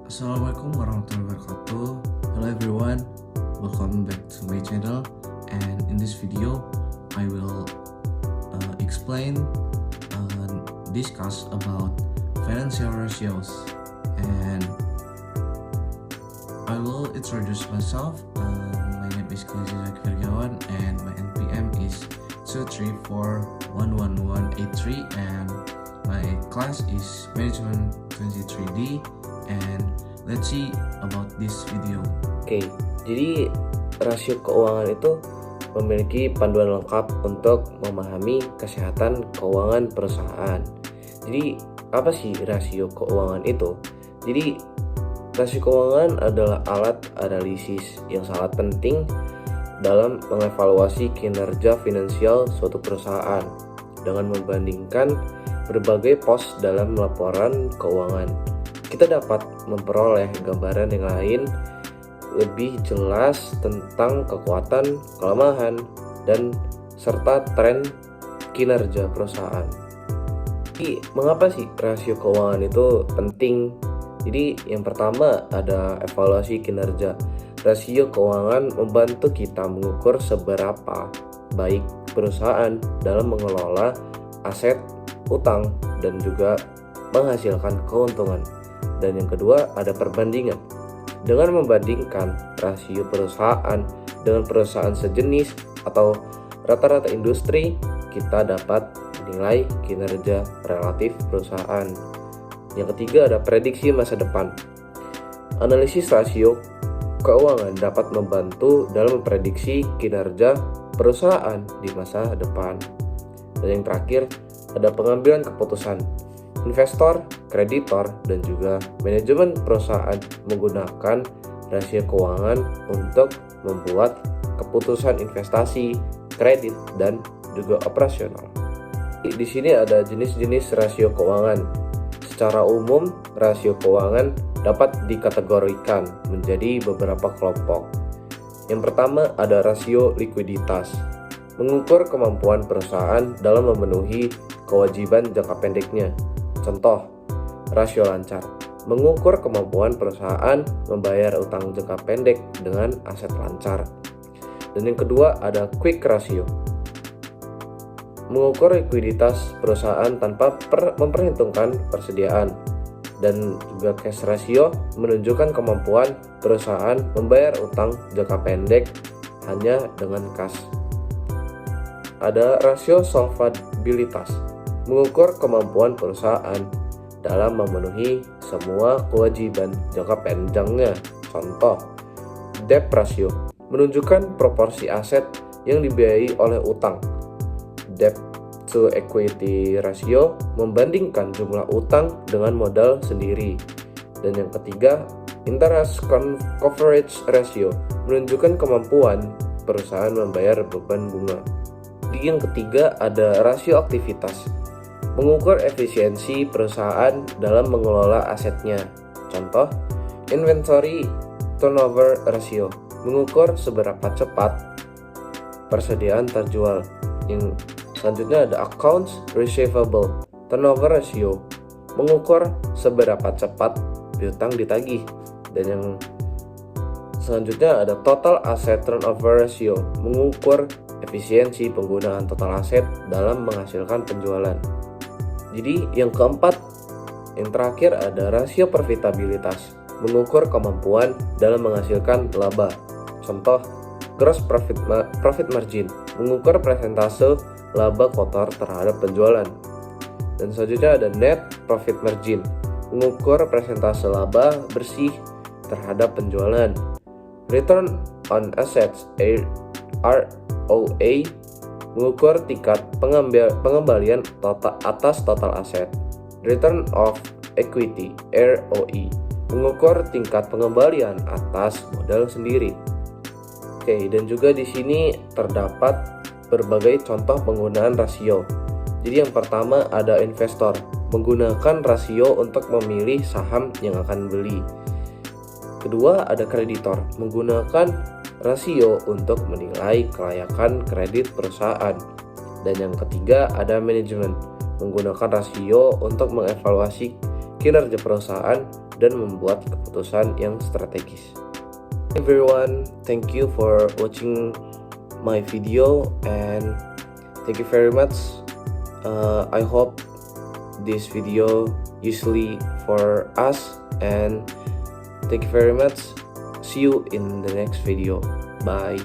Assalamualaikum warahmatullahi wabarakatuh. Hello everyone, welcome back to my channel. And in this video, I will explain, discuss about financial ratios. And I will introduce myself. My name is Khalid Firgawan, and my NPM is 234111183, and my class is Management 23D. And let's see about this video. Oke, jadi rasio keuangan itu memiliki panduan lengkap untuk memahami kesehatan keuangan perusahaan. Jadi apa sih rasio keuangan itu? Jadi rasio keuangan adalah alat analisis yang sangat penting dalam mengevaluasi kinerja finansial suatu perusahaan dengan membandingkan berbagai pos dalam laporan keuangan. Kita dapat memperoleh gambaran yang lain lebih jelas tentang kekuatan, kelemahan, dan serta tren kinerja perusahaan. Jadi, mengapa sih rasio keuangan itu penting? Jadi, yang pertama ada evaluasi kinerja. Rasio keuangan membantu kita mengukur seberapa baik perusahaan dalam mengelola aset, utang, dan juga menghasilkan keuntungan. Dan yang kedua ada perbandingan. Dengan membandingkan rasio perusahaan dengan perusahaan sejenis atau rata-rata industri, kita dapat menilai kinerja relatif perusahaan. Yang ketiga ada prediksi masa depan. Analisis rasio keuangan dapat membantu dalam memprediksi kinerja perusahaan di masa depan. Dan yang terakhir ada pengambilan keputusan. Investor, kreditor, dan juga manajemen perusahaan menggunakan rasio keuangan untuk membuat keputusan investasi, kredit, dan juga operasional. Di sini ada jenis-jenis rasio keuangan. Secara umum, rasio keuangan dapat dikategorikan menjadi beberapa kelompok. Yang pertama ada rasio likuiditas, mengukur kemampuan perusahaan dalam memenuhi kewajiban jangka pendeknya. Contoh, rasio lancar, mengukur kemampuan perusahaan membayar utang jangka pendek dengan aset lancar. Dan yang kedua ada quick ratio, mengukur likuiditas perusahaan tanpa memperhitungkan persediaan. Dan juga cash ratio, menunjukkan kemampuan perusahaan membayar utang jangka pendek hanya dengan kas. Ada rasio solvabilitas, mengukur kemampuan perusahaan dalam memenuhi semua kewajiban jangka panjangnya. Contoh, debt ratio, menunjukkan proporsi aset yang dibiayai oleh utang. Debt to equity ratio, membandingkan jumlah utang dengan modal sendiri. Dan yang ketiga, interest coverage ratio, menunjukkan kemampuan perusahaan membayar beban bunga. Yang ketiga ada rasio aktivitas, mengukur efisiensi perusahaan dalam mengelola asetnya. Contoh, inventory turnover ratio, mengukur seberapa cepat persediaan terjual. Yang selanjutnya ada accounts receivable turnover ratio, mengukur seberapa cepat piutang ditagih. Dan yang selanjutnya ada total asset turnover ratio, mengukur efisiensi penggunaan total aset dalam menghasilkan penjualan. Jadi yang keempat, yang terakhir ada rasio profitabilitas, mengukur kemampuan dalam menghasilkan laba. Contoh, gross profit margin, mengukur persentase laba kotor terhadap penjualan. Dan selanjutnya ada net profit margin, mengukur persentase laba bersih terhadap penjualan. Return on assets ROA, mengukur tingkat pengembalian atas total aset. Return of equity ROE, mengukur tingkat pengembalian atas modal sendiri. Oke, dan juga di sini terdapat berbagai contoh penggunaan rasio. Jadi yang pertama ada investor, menggunakan rasio untuk memilih saham yang akan beli. Kedua ada kreditor, menggunakan rasio untuk menilai kelayakan kredit perusahaan. Dan yang ketiga ada manajemen, menggunakan rasio untuk mengevaluasi kinerja perusahaan dan membuat keputusan yang strategis. Everyone, thank you for watching my video and thank you very much. I hope this video useful for us and thank you very much. See you in the next video. Bye.